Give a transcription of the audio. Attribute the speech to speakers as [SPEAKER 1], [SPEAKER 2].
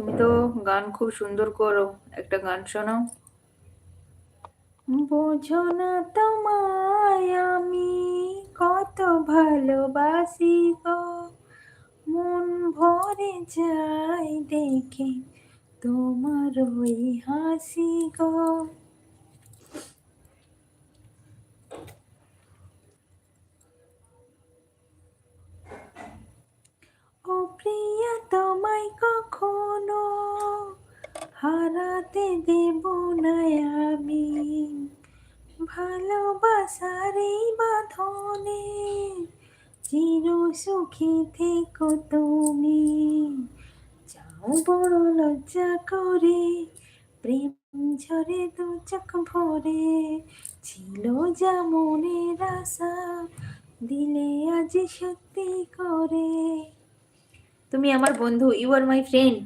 [SPEAKER 1] তুমি তো গান খুব সুন্দর করো, একটা গান শোনাও। বোঝো না তোমায় আমি কত ভালোবাসি গো, মন ভরে যায় দেখে তোমার ওই হাসি গো। ও প্রিয়া তোমায় কখনো হারাতে দেব না আমি, ভালোবাসার এই বাঁধনে চির সুখী থেকো তুমি। যাও বড় লজ্জা করে, প্রেম ঝরে দু চোখ ভরে, ছিল যা মনের আশা দিলে আজ সত্যি করে। তুমি আমার বন্ধু, ইউ আর মাই ফ্রেন্ড।